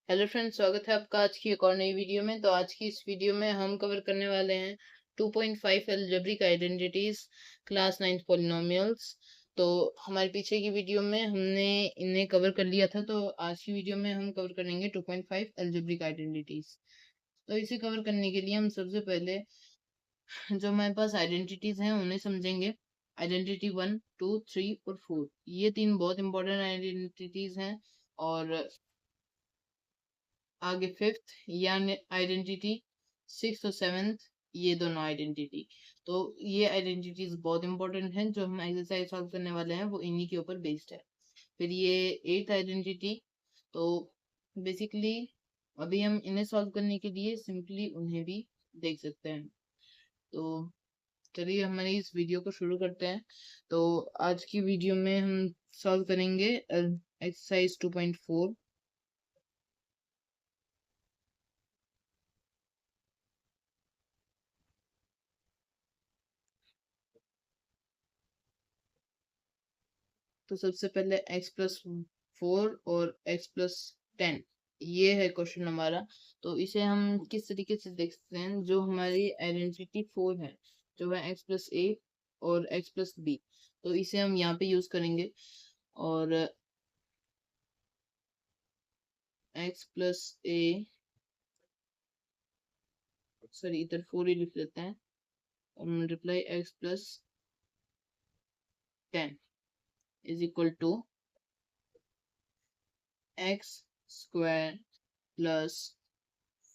Hello friends, स्वागत है आपका आज की एक और नई वीडियो में। तो आज की इस वीडियो में हम कवर करने वाले हैं 2.5 अलजेब्रिक आइडेंटिटीज क्लास 9 पॉलिनोमियल्स। तो हमारे पीछे की वीडियो में हमने इन्हें कवर कर लिया था, तो आज की वीडियो में हम कवर करेंगे 2.5 अलजेब्रिक आइडेंटिटीज। तो इसे कवर करने के लिए हम सबसे पहले जो हमारे पास आइडेंटिटीज हैं उन्हें समझेंगे। आइडेंटिटी 1, 2, 3 और 4, ये तीन बहुत इंपॉर्टेंट आइडेंटिटीज हैं। और आगे फिफ्थ यानी आइडेंटिटी, सिक्स और सेवेंथ, ये दोनों आइडेंटिटी। तो ये आइडेंटिटीज बहुत इंपॉर्टेंट हैं, जो हम एक्सरसाइज सॉल्व करने वाले हैं वो इन्हीं के ऊपर बेस्ड है। फिर ये एट्थ आइडेंटिटी। तो बेसिकली अभी हम इन्हें सॉल्व करने के लिए सिंपली उन्हें भी देख सकते हैं। तो चलिए हमारी इस वीडियो को शुरू करते हैं। तो आज की वीडियो में हम सॉल्व करेंगे एक्सरसाइज 2.4। तो सबसे पहले x+4 और x+10, ये है क्वेश्चन हमारा। तो इसे हम किस तरीके से देख सकते हैं, जो हमारी आइडेंटिटी 4 है, जो है x+a और x+b, तो इसे हम यहाँ पे यूज करेंगे। और x+a, सॉरी इधर 4 ही लिख लेते हैं, और multiply x+10 is equal to x square plus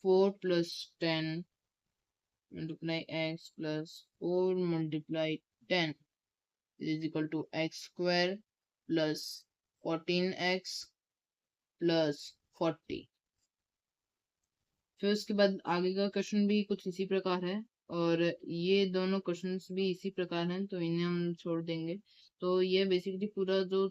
4+10 multiply x plus 4 multiply 10 is equal to x square plus 14x plus 40। फिर उसके बाद आगे का क्वेश्चन भी कुछ इसी प्रकार है, और ये दोनों क्वेश्चंस भी इसी प्रकार हैं, तो इन्हें हम छोड़ देंगे। तो ये बेसिकली पूरा जो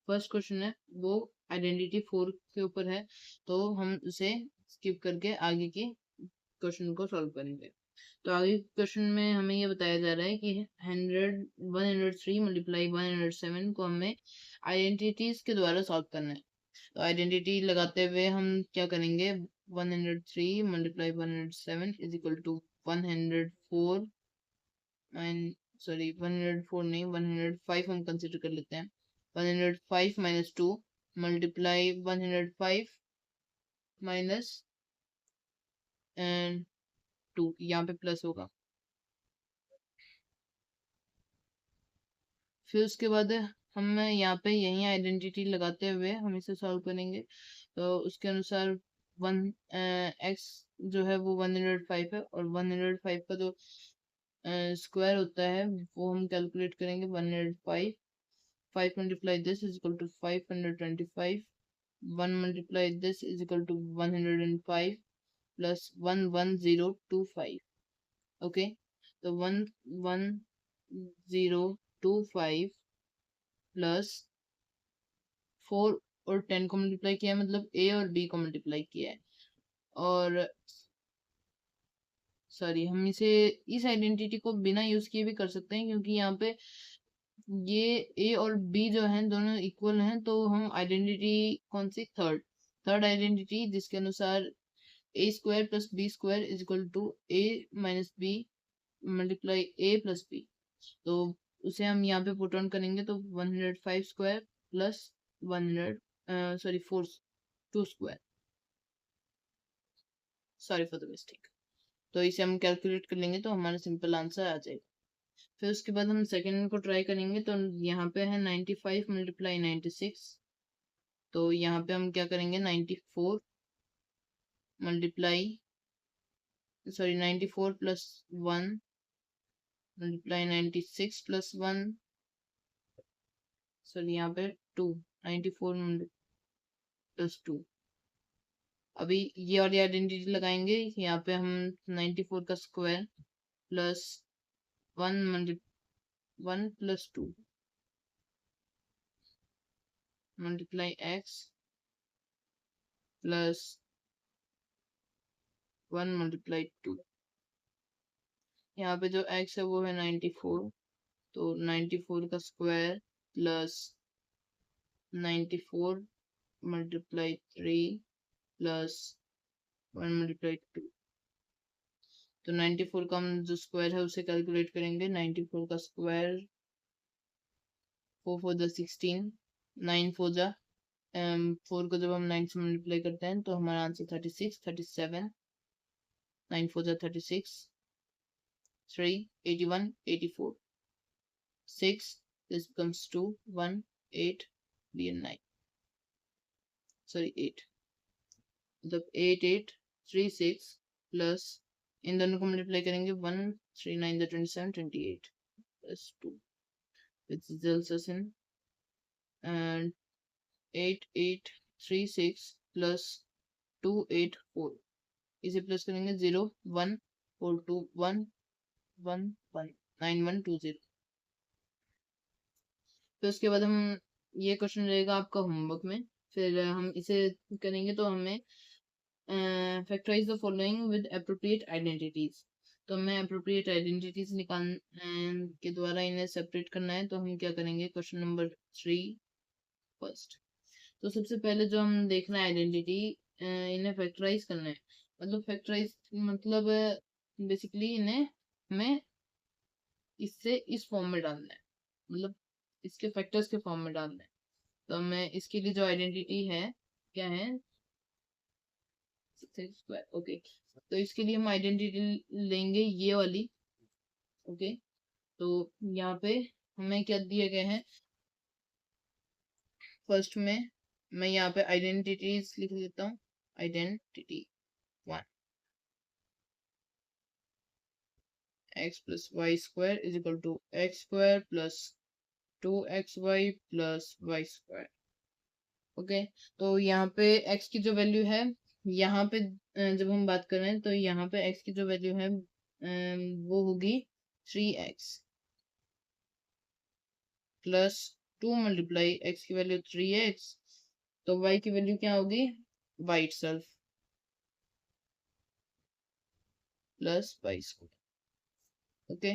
फर्स्ट क्वेश्चन है वो आइडेंटिटी 4 के ऊपर है, तो हम उसे स्किप करके आगे की क्वेश्चन को सॉल्व करेंगे। तो आगे क्वेश्चन में हमें ये बताया जा रहा है कि 103 मल्टीप्लाई 107 को हमें आइडेंटिटीज के द्वारा सॉल्व करना है। तो आइडेंटिटी लगाते हुए हम क्या करेंगे, 103 multiply 107 is equal to 104, and sorry 104 नहीं, 105 हम कंसिडर कर लेते हैं। 105 माइनस 2 मल्टीप्लाई 105 माइनस एंड 2, यहाँ पे प्लस होगा। फिर उसके बाद हम यहाँ पे यही आइडेंटिटी लगाते हुए हम इसे सॉल्व करेंगे। तो उसके अनुसार वन एक्स जो है वो 105 है, और 105 का जो स्क्वायर होता है वो हम कैलकुलेट करेंगे। 105, 5 multiply this is equal to 525, 1 multiply this is equal to 105 plus 11025। Okay, तो 11025 प्लस 4 और 10 को मल्टीप्लाई किया है, मतलब ए और बी को मल्टीप्लाई किया है। और सॉरी, हम इसे इस आइडेंटिटी को बिना यूज किए भी कर सकते हैं, क्योंकि यहाँ पे ये ए और बी जो हैं दोनों इक्वल हैं। तो हम आइडेंटिटी कौन सी, थर्ड थर्ड आइडेंटिटी, जिसके अनुसार A square plus B square is equal to A minus B multiply A plus B. तो उसे हम यहाँ पे पुट ऑन करेंगे, तो 105 square plus 100, sorry 4, 2 square, sorry for the mistake. तो इसे हम कैलकुलेट कर लेंगे तो हमारा सिंपल आंसर आ जाएगा। फिर उसके बाद हम सेकेंड को ट्राई करेंगे। तो यहाँ पे है 95 मल्टीप्लाई 96। तो यहाँ पे हम क्या करेंगे, 94 multiply, sorry 94 plus 1 multiply 96 plus 1, sorry यहाँ पे 2, 94 प्लस 2। अभी ये वाली आइडेंटिटी लगाएंगे, यहाँ पे हम 94 का square plus 1 1 plus 2 multiply x plus 1 multiply 2। यहाँ पे जो x है वो है 94, तो 94 का square plus 94 multiply 3 plus 1 multiply 2। तो 94 का हम जो स्क्वायर है उसे कैलकुलेट करेंगे। 94 का स्क्वायर 4 4 जा 16, 9 4 जा 4 को जब हम 9 से मल्टीप्लाई करते हैं तो हमारा आंसर 36, 37, 9 4 जा 36, 3 81, 84, 6 this becomes 2 1 8 3 and 9, sorry 8, मतलब 8 8 3 6 प्लस इन दोनों को मल्टीप्लाई करेंगे 1 3 9 जा 27 28 plus 2 which results us in and 8 8 3 6 plus 2 8 4, इसे प्लस करेंगे 0 1 4 2 1 1 1 9 1 2 0। तो उसके बाद हम ये क्वेश्चन रहेगा आपका होमवर्क में, फिर हम इसे करेंगे तो हमें factorise the following with appropriate identities. तो हमें एप्रोप्रिएट आइडेंटिटीज निकाल के द्वारा इन्हें सेपरेट करना है। तो हम क्या करेंगे, क्वेश्चन नंबर 3 फर्स्ट। तो सबसे पहले जो हम देखना है आइडेंटिटी, इन्हें फैक्टराइज करना है। मतलब फैक्टराइज मतलब बेसिकली इन्हें हमें इससे इस फॉर्म में डालना है, मतलब इसके फैक्टर्स के फॉर्म में डालना है। तो हमें इसके लिए जो आइडेंटिटी है क्या है, स्क्वायर। ओके, तो इसके लिए हम आइडेंटिटी लेंगे ये वाली। ओके, तो यहाँ पे हमें क्या दिए गए हैं, फर्स्ट में मैं यहाँ पे आइडेंटिटीज लिख देता हूँ। Identity 1 x plus y square is equal to x square plus 2xy plus y square. Okay, तो यहाँ पे x की जो वैल्यू है, यहाँ पे जब हम बात कर रहे हैं तो यहाँ पे x की जो वैल्यू है वो होगी 3x प्लस 2 मल्टीप्लाई x की वैल्यू 3x, तो y की वैल्यू क्या होगी, y itself plus y square. Okay,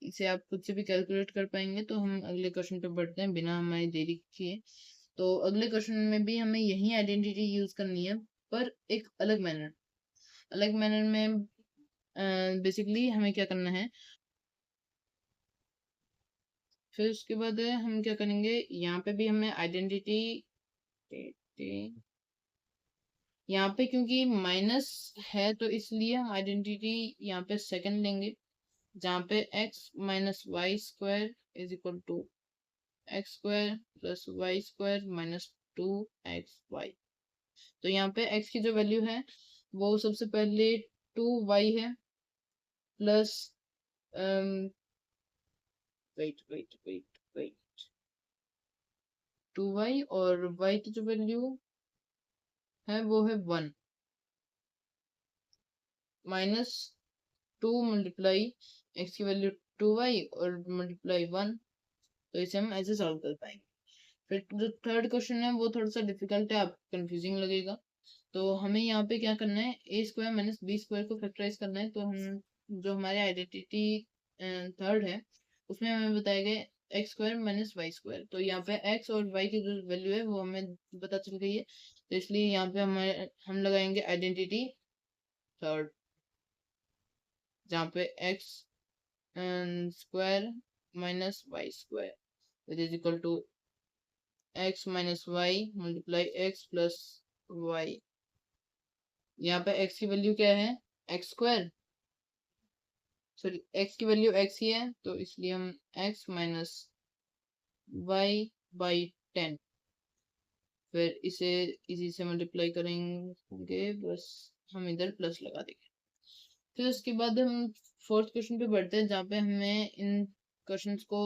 इसे आप खुद से भी कैलकुलेट कर पाएंगे। तो हम अगले क्वेश्चन पे बढ़ते हैं बिना हमारी देरी किए। तो अगले क्वेश्चन में भी हमें यही आइडेंटिटी यूज करनी है, पर एक अलग मैनर में। बेसिकली हमें क्या करना है, फिर उसके बाद हम क्या करेंगे, यहाँ पे भी हमें आइडेंटिटी, यहाँ पे क्योंकि माइनस है तो इसलिए हम आइडेंटिटी यहाँ पे सेकंड लेंगे, जहाँ पे x minus y square is equal to x square plus y square minus 2xy। तो यहाँ पे x की जो वैल्यू है वो सबसे पहले 2y है plus wait wait wait wait 2y, और y की जो वैल्यू है वो है 1 माइनस 2 मल्टीप्लाई x की वैल्यू 2y और मल्टीप्लाई 1। तो इसे हम ऐसे सॉल्व कर पाएंगे। फिर जो थर्ड क्वेश्चन है वो थोड़ा सा डिफिकल्ट है, आपको कंफ्यूजिंग लगेगा। तो हमें यहाँ पे क्या करना है, ए स्क्वायर माइनस बी स्क्वायर को फैक्टराइज करना है। तो हम जो हमारे आइडेंटिटी थर्ड है उसमें हमें बताया गया x square minus y square. तो यहाँ पे एक्स और वाई की जो वैल्यू है वो हमें पता चल गई है, तो इसलिए यहाँ पे हम लगाएंगे आइडेंटिटी थर्ड, जहाँ पे x square minus y square which is equal to x minus y multiply x plus y. यहाँ पे x की वैल्यू क्या है, एक्स स्क्वायर, सॉरी x की वैल्यू x ही है, तो इसलिए हम x माइनस वाई बाई 10, फिर इसे इसी से मल्टीप्लाई करेंगे, बस हम इधर प्लस लगा देंगे। फिर उसके बाद हम फोर्थ क्वेश्चन पे बढ़ते हैं, जहाँ पे हमें इन क्वेश्चंस को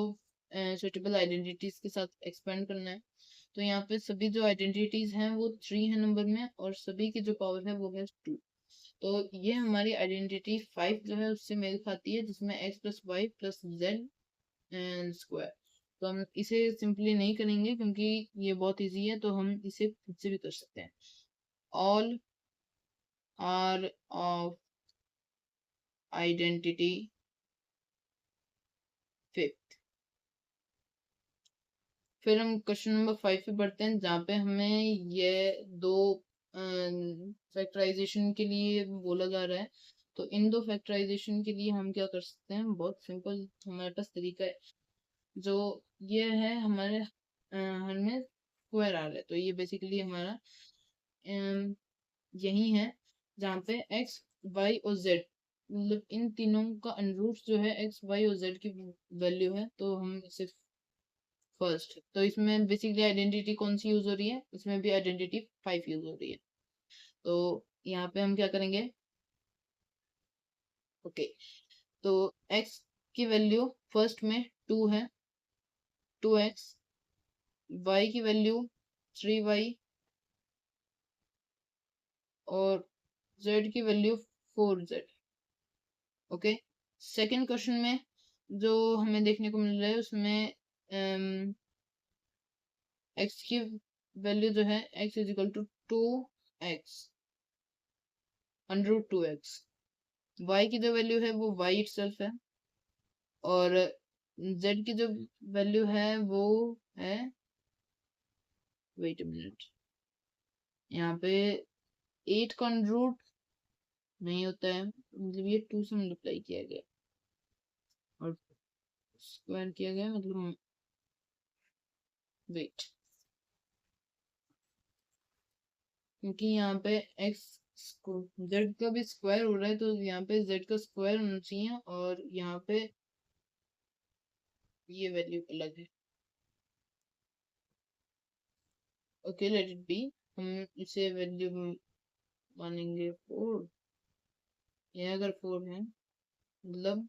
सुटेबल आइडेंटिटीज के साथ एक्सपेंड करना है। तो यहाँ पे सभी जो आइडेंटिटीज हैं वो 3 है नंबर में, और सभी की जो पावर है वो है 2। तो ये हमारी आइडेंटिटी 5 जो है उससे मेल खाती है, जिसमें x plus y plus z square. तो हम इसे सिंपली नहीं करेंगे क्योंकि ये बहुत इजी है, तो हम इसे खुद से भी कर सकते हैं। All are of identity fifth, फिर हम क्वेश्चन नंबर 5 पे बढ़ते हैं, जहाँ पे हमें ये दो फैक्टराइजेशन के लिए बोला जा रहा है। तो इन दो फैक्टराइजेशन के लिए हम क्या कर सकते हैं, बहुत सिंपल हमारे पास तरीका है। जो ये है हमारे हमें स्क्वायर आ रहा है, तो ये बेसिकली हमारा यही है जहाँ पे x y और z, मतलब इन तीनों का अनुरूट जो है x y और z की वैल्यू है, तो हम इसे फर्स्ट, तो इसमें बेसिकली आइडेंटिटी कौन सी यूज हो रही है, इसमें भी आइडेंटिटी 5 यूज हो रही है। तो यहाँ पे हम क्या करेंगे, ओके, तो x की वैल्यू फर्स्ट में 2 है, 2x, y की वैल्यू 3y और z की value 4z। Okay, second question में जो हमें देखने को मिल रहा है उसमें x की वैल्यू जो है x is equal to 2x under 2x, y की जो वैल्यू है वो y इटसेल्फ है, और z की जो वैल्यू है वो है, वेट अ मिनट, यहाँ पे 8 का अंडर नहीं होता है, मतलब ये 2 से मल्टीप्लाई किया गया और स्क्वायर किया गया, मतलब वेट, क्योंकि यहाँ पे x z का भी स्क्वायर हो रहा है, तो यहाँ पे z का स्क्वायर होना चाहिए और यहाँ पे ये वैल्यू अलग है। ओके, लेट इट बी, हम इसे वैल्यू मानेंगे 4, ये अगर 4 है मतलब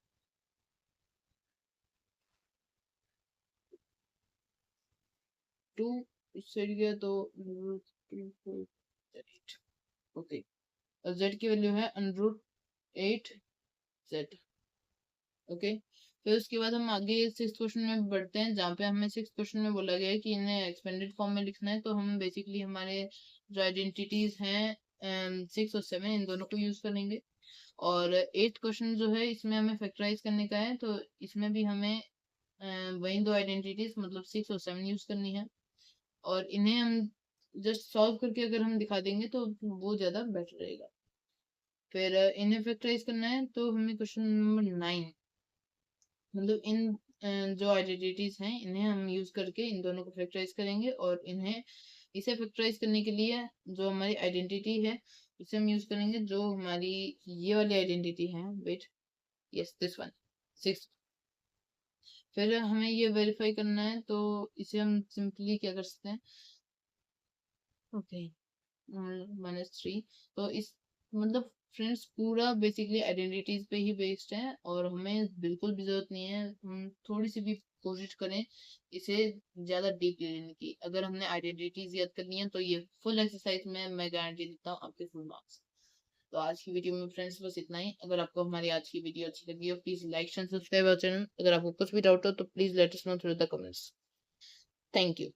2 इस साइड गया तो 8। ओके, और z की वैल्यू है अंडर 8z। ओके, फिर उसके बाद हम आगे 6th क्वेश्चन में बढ़ते हैं, जहाँ पे हमें 6th क्वेश्चन में बोला गया है कि इन्हें एक्सपेंडेड फॉर्म में लिखना है। तो हम बेसिकली हमारे जो आइडेंटिटीज हैं 6 और 7 इन दोनों को यूज करेंगे, और 8th क्वेश्चन जो है इसमें हमें फैक्टराइज करने का है, तो इसमें भी हमें वही दो आइडेंटिटीज मतलब 6 और 7 यूज करनी है, और इन्हें हम जस्ट सॉल्व करके अगर हम दिखा देंगे तो वो ज्यादा बेटर रहेगा। फिर इन्हें फैक्टराइज करना है, तो हमें क्वेश्चन नंबर 9, मतलब इन जो आइडेंटिटीज हैं इन्हें हम यूज करके इन दोनों को फैक्टराइज करेंगे, और इन्हें इसे फैक्टराइज करने के लिए जो हमारी आइडेंटिटी है उसे हम यूज करेंगे, जो हमारी ये वाली आइडेंटिटी है, वेट, यस दिस वन, 6। फिर हमें ये वेरीफाई करना है, तो इसे हम सिंपली क्या कर सकते हैं, ओके, -3, तो इस मतलब फ्रेंड्स पूरा बेसिकली आइडेंटिटीज पे ही बेस्ड है, और हमें बिल्कुल भी जरूरत नहीं है हम थोड़ी सी भी कोशिश करें इसे ज्यादा डीप लेने की। अगर हमने आइडेंटिटीज याद करनी है तो ये फुल एक्सरसाइज में मैं गारंटी देता हूँ आपके फुल मार्क्स। तो आज की वीडियो में फ्रेंड्स बस इतना ही। अगर आपको हमारी आज की वीडियो अच्छी लगी हो, please like and subscribe our channel. अगर आपको कुछ भी डाउट हो तो please let us know through the comments. Thank you.